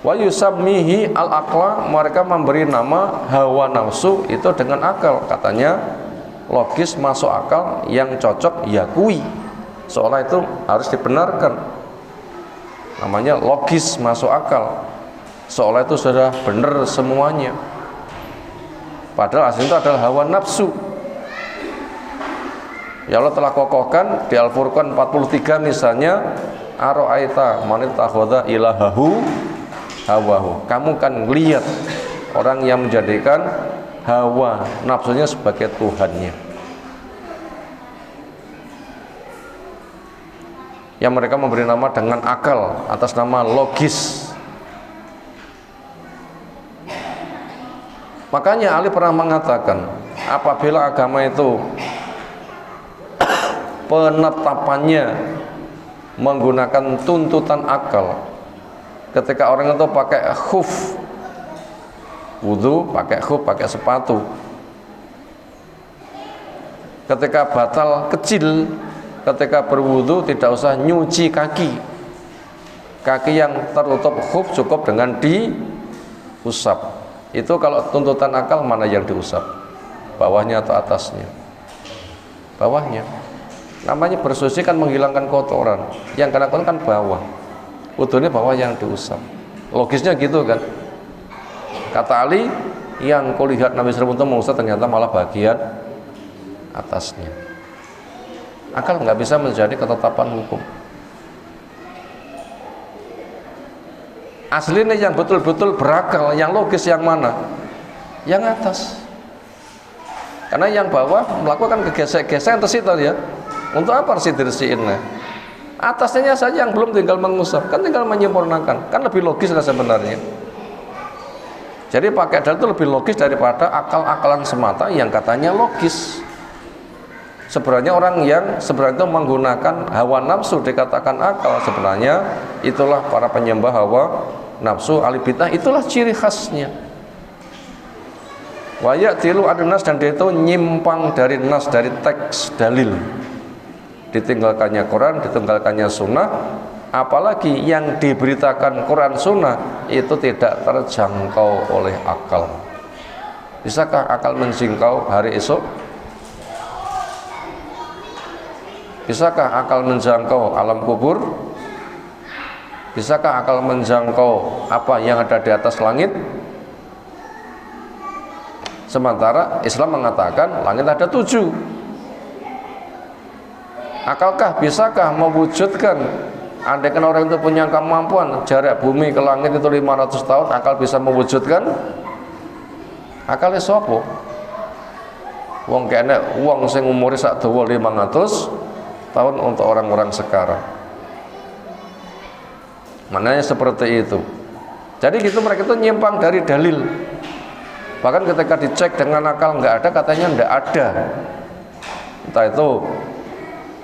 Wa yusammihi al-aqla, mereka memberi nama hawa nafsu itu dengan akal. Katanya logis, masuk akal, yang cocok yakui, seolah itu harus dibenarkan. Namanya logis, masuk akal, seolah itu sudah benar semuanya. Padahal asli itu adalah hawa nafsu. Ya Allah telah kokohkan di Al-Furqan 43 misalnya, aro'aita man ittakhadha ilahahu hawahu. Kamu kan lihat orang yang menjadikan hawa nafsunya sebagai Tuhannya. Yang mereka memberi nama dengan akal atas nama logis. Makanya Ali pernah mengatakan, apabila agama itu penetapannya menggunakan tuntutan akal, ketika orang itu pakai khuf wudu, pakai khuf, pakai sepatu, ketika batal kecil, ketika berwudu tidak usah nyuci kaki, kaki yang tertutup khuf cukup dengan diusap. Itu kalau tuntutan akal, mana yang diusap, bawahnya atau atasnya? Bawahnya. Namanya bersuci kan menghilangkan kotoran, yang kena kotoran kan bawah, wudunya bawah yang diusap. Logisnya gitu kan. Kata Ali, yang kulihat Nabi SAW itu mengusap ternyata malah bagian atasnya. Akal nggak bisa menjadi ketetapan hukum. Aslinya yang betul-betul berakal, yang logis yang mana? Yang atas. Karena yang bawah melakukan kegesek-gesekan tersitu ya. Untuk apa harus dibersihinnya? Atasnya saja yang belum, tinggal mengusap, kan tinggal menyempurnakan. Kan lebih logis lah sebenarnya. Jadi pakai dalil itu lebih logis daripada akal-akalan semata yang katanya logis. Sebenarnya orang yang sebenarnya itu menggunakan hawa nafsu dikatakan akal, sebenarnya itulah para penyembah hawa nafsu ahli bid'ah, itulah ciri khasnya. Wa ya'tilu an-nas, dan dia itu nyimpang dari nas, dari teks dalil. Ditinggalkannya Quran, ditinggalkannya sunnah, apalagi yang diberitakan Quran sunnah itu tidak terjangkau oleh akal. Bisakah akal menjangkau hari esok? Bisakah akal menjangkau alam kubur? Bisakah akal menjangkau apa yang ada di atas langit? Sementara Islam mengatakan langit ada 7. Akalkah, bisakah mewujudkan, andaikan orang itu punya kemampuan jarak bumi ke langit itu 500 tahun, akal bisa mewujudkan? Akalnya sopo? Wong kene wong sing umure sak dawa 500 tahun untuk orang-orang sekarang. Maknanya seperti itu. Jadi gitu, mereka itu nyimpang dari dalil. Bahkan ketika dicek dengan akal nggak ada, katanya nggak ada. Entah itu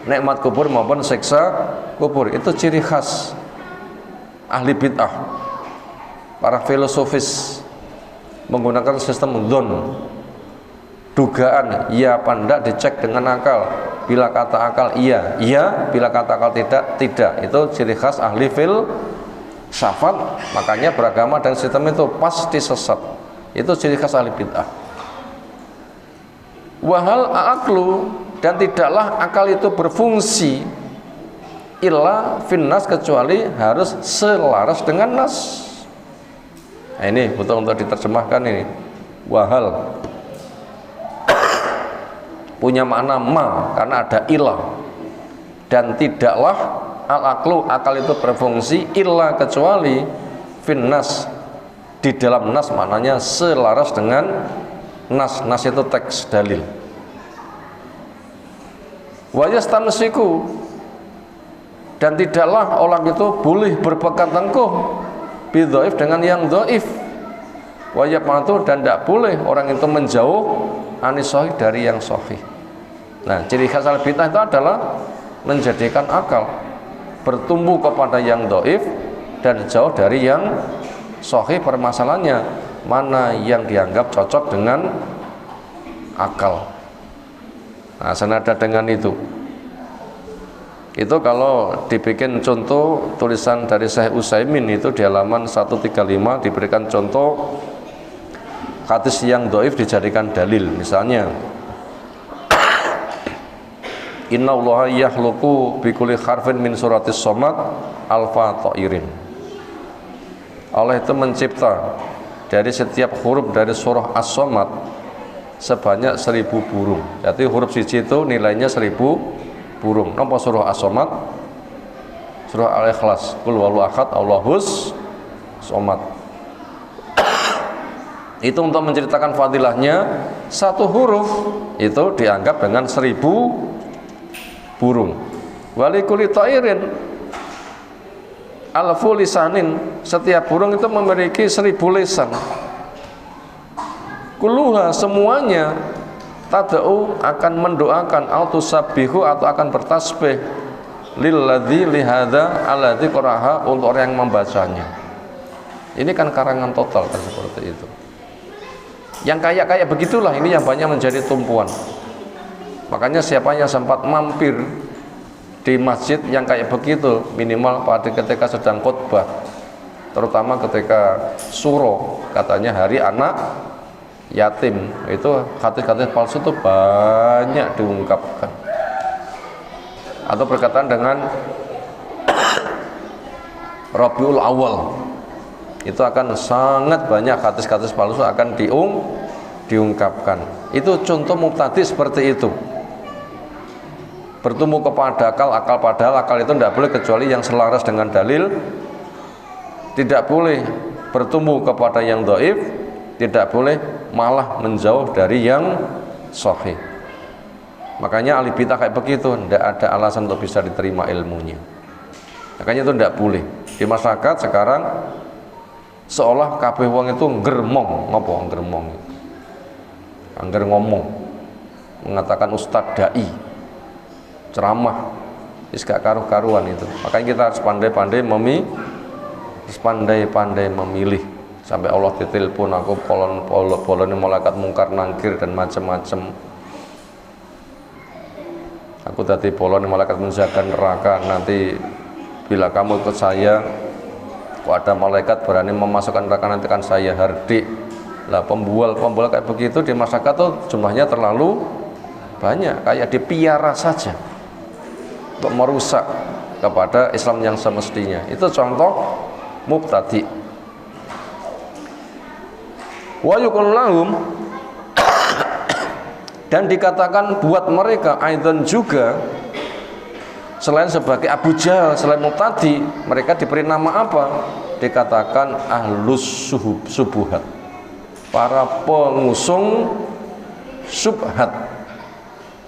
nikmat kubur maupun siksa kubur. Itu ciri khas ahli bid'ah, para filosofis menggunakan sistem dzon, dugaan iya apa enggak dicek dengan akal. Bila kata akal iya, iya, bila kata akal tidak, tidak. Itu ciri khas ahli filsafat. Makanya beragama dan sistem itu pasti sesat. Itu ciri khas ahli bid'ah. Wahal aqlu, dan tidaklah akal itu berfungsi illa finnas, kecuali harus selaras dengan nas. Nah, ini betul untuk diterjemahkan ini. Wahal punya makna ma, karena ada ilah. Dan tidaklah al-aqlu, akal itu berfungsi illa, kecuali finnas, di dalam nas, maknanya selaras dengan nas. Nas itu teks dalil. Wa yastansiku, dan tidaklah orang itu boleh berpegang teguh bidhaif, dengan yang dhaif. Wa yaqmatu, dan tidak boleh orang itu menjauh anis sahih, dari yang sahih. Nah, ciri khas al-bid'ah itu adalah menjadikan akal bertumbuh kepada yang dhaif dan jauh dari yang sahih. Permasalahannya mana yang dianggap cocok dengan akal. Nah, senada dengan itu kalau dibikin contoh tulisan dari Syekh Utsaimin itu di halaman 135 diberikan contoh hadis yang dhaif dijadikan dalil. Misalnya, Inna Allaha yakhluqu bikulli harfin min suratis somad alfa ta'irin. Allah itu mencipta dari setiap huruf dari surah As-Somad sebanyak 1000 burung. Jadi huruf siji itu nilainya 1000 burung. Napa surah As-Somad? Surah Al-Ikhlas. Qul huwallahu ahad, Allahus somad. Itu untuk menceritakan fadilahnya, satu huruf itu dianggap dengan 1000 burung. Walikuli ta'irin alfu lisanin, setiap burung itu memiliki 1000 lisan. Kulluha, semuanya, tad'u, akan mendoakan, autusabbihu, atau akan bertasbih, lilladzi lihadza alladzi qaraha, untuk orang yang membacanya. Ini kan karangan total kan, seperti itu. Yang kayak begitulah ini yang banyak menjadi tumpuan. Makanya siapa yang sempat mampir di masjid yang kayak begitu, minimal pada ketika sedang khutbah, terutama ketika suro, katanya hari anak yatim, itu hadis-hadis palsu itu banyak diungkapkan. Atau berkaitan dengan Rabiul Awal, itu akan sangat banyak hadis-hadis palsu akan diungkapkan. Itu contoh mubtadi seperti itu. Bertumbuh kepada akal, padahal akal itu tidak boleh kecuali yang selaras dengan dalil. Tidak boleh bertumbuh kepada yang dhaif, tidak boleh malah menjauh dari yang sahih. Makanya ahli bid'ah kayak begitu, tidak ada alasan untuk bisa diterima ilmunya. Makanya itu tidak boleh. Di masyarakat sekarang seolah kabeh wong itu ngermong. Ngopo ngermong? Angger ngomong, mengatakan ustadz dai, ceramah, gak karu-karuan itu. Makanya kita harus pandai-pandai memilih. Sampai Allah ditelepon aku polon malaikat mungkar nangkir dan macam-macam. Aku tadi polon malaikat menjaga neraka, nanti bila kamu ikut saya, kok ada malaikat berani memasukkan neraka, nanti kan saya hardik. Lah pembual kayak begitu di masyarakat tuh jumlahnya terlalu banyak, kayak dipiara saja untuk merusak kepada Islam yang semestinya. Itu contoh mubtadi. Wa yuqul lahum, dan dikatakan buat mereka aidan juga, selain sebagai Abu Jahal, selain mubtadi, mereka diberi nama apa? Dikatakan ahlus subuhat, para pengusung syubhat,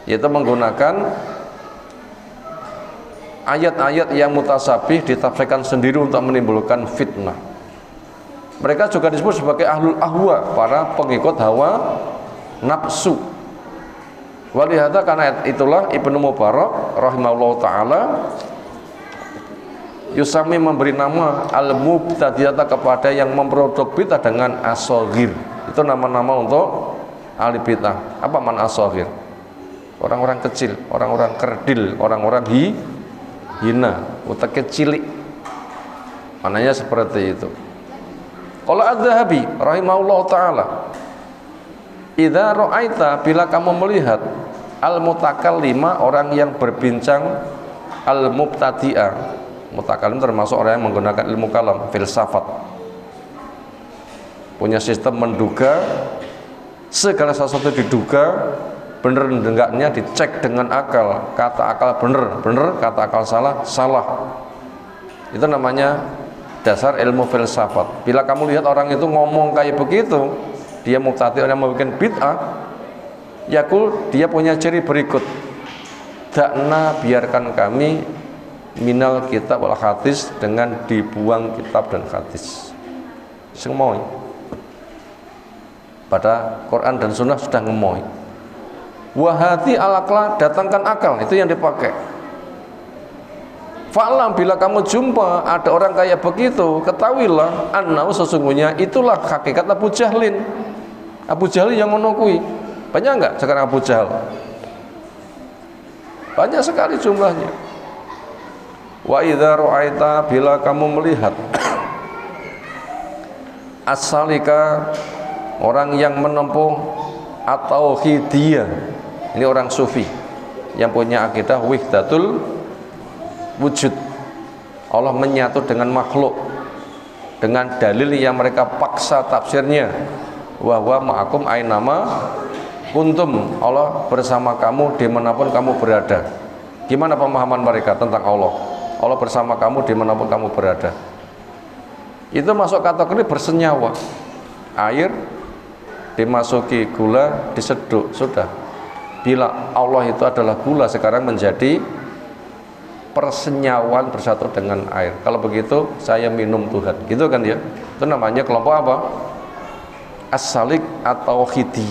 yaitu menggunakan ayat-ayat yang mutasabih ditafsirkan sendiri untuk menimbulkan fitnah. Mereka juga disebut sebagai ahlul ahwa, para pengikut hawa nafsu. Walihada, karena itulah Ibnu Mubarak rahimahullah ta'ala Yusami memberi nama al-mubtadi'ata kepada yang memproduk bid'ah dengan as-saghir. Itu nama-nama untuk ahli bid'ah. Apa man as-saghir? Orang-orang kecil, orang-orang kerdil, orang-orang hina, utaknya cilik. Mananya seperti itu. Qala Az-Zahabi rahimahullah ta'ala, idza ra'aita, bila kamu melihat al-mutakallima, orang yang berbincang, al-mubtadi'ah, mutakallim termasuk orang yang menggunakan ilmu kalam, filsafat, punya sistem menduga, segala sesuatu diduga, benar enggaknya dicek dengan akal, kata akal benar, kata akal salah. Itu namanya dasar ilmu filsafat. Bila kamu lihat orang itu ngomong kayak begitu, dia mubtadi', orang yang membuat bid'ah, yakul, dia punya ciri berikut, dakna, biarkan kami, minal kitab wal hadis, dengan dibuang kitab dan hadis. Semoy pada Quran dan Sunnah sudah ngemoy. Wahati al-akla, datangkan akal, itu yang dipakai. Fa'lam, bila kamu jumpa ada orang kayak begitu, ketahuilah annau, sesungguhnya itulah hakikat Abu Jahlin. Abu Jahal yang menokui. Banyak enggak sekarang Abu Jahal? Banyak sekali jumlahnya. Wa idza ra'aita, bila kamu melihat as-salika, orang yang menempuh atau hidiyah, ini orang sufi yang punya akidah wahdatul wujud, Allah menyatu dengan makhluk dengan dalil yang mereka paksa tafsirnya, wa huwa ma'akum ainama kuntum, Allah bersama kamu dimanapun kamu berada. Gimana pemahaman mereka tentang Allah? Allah bersama kamu dimanapun kamu berada. Itu masuk kategori bersenyawa. Air dimasuki gula, diseduk, sudah. Bila Allah itu adalah gula, sekarang menjadi persenyawaan bersatu dengan air. Kalau begitu saya minum Tuhan, gitu kan ya? Itu namanya kelompok apa? As-salik atau hidi,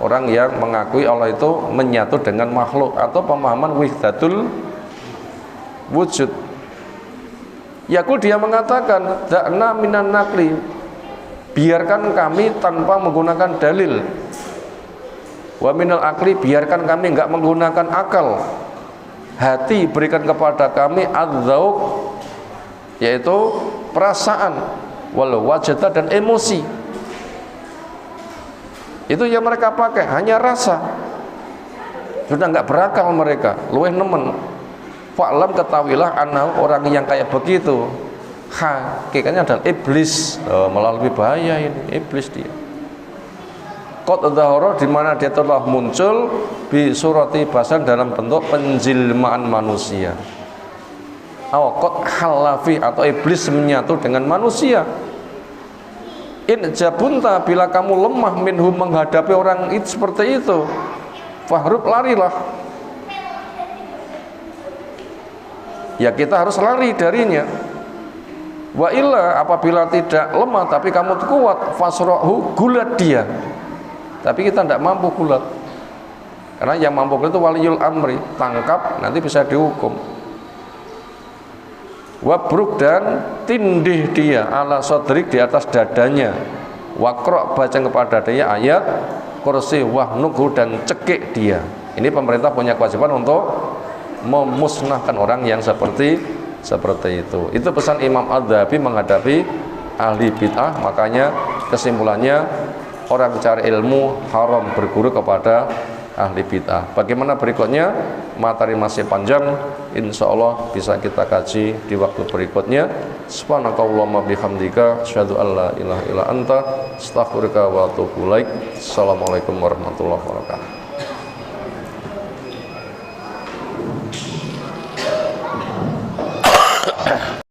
orang yang mengakui Allah itu menyatu dengan makhluk, atau pemahaman wahdatul wujud. Yakul, dia mengatakan da'na minan nakli, biarkan kami tanpa menggunakan dalil, wa minal akli, biarkan kami enggak menggunakan akal, hati berikan kepada kami adzauq, yaitu perasaan, wal wajda, dan emosi. Itu yang mereka pakai, hanya rasa, sudah enggak berakal mereka, luweh nemen. Fa'lam, ketahuilah annahu, orang yang kayak begitu hakikatnya adalah iblis. Malah lebih bahaya ini, iblis dia. Qad dzahara, di mana dia telah muncul bi surati basan, dalam bentuk penjilmaan manusia. Qad halafi, atau iblis menyatu dengan manusia. In jabunta, bila kamu lemah minhum, menghadapi orang itu seperti itu, fahrub, larilah. Ya kita harus lari darinya. Wa illa apabila tidak lemah tapi kamu kuat, fasrohu, gulat dia. Tapi kita tidak mampu gulat. Karena yang mampu gulat itu waliul amri, tangkap nanti bisa dihukum. Wabruk dan tindih dia ala sodrik di atas dadanya. Wakro baca kepada dia ayat kursi wahnughu dan cekik dia. Ini pemerintah punya kewajiban untuk memusnahkan orang yang seperti itu. Itu pesan Imam Adz-Dzahabi menghadapi ahli bid'ah. Makanya kesimpulannya orang mencari ilmu haram berguru kepada ahli bid'ah. Bagaimana berikutnya? Materi masih panjang, insya Allah bisa kita kaji di waktu berikutnya. Subhanakallahumma bihamdika asyhadu an la ilaha illa anta astaghfiruka wa atubu ilaik. Assalamualaikum warahmatullahi wabarakatuh.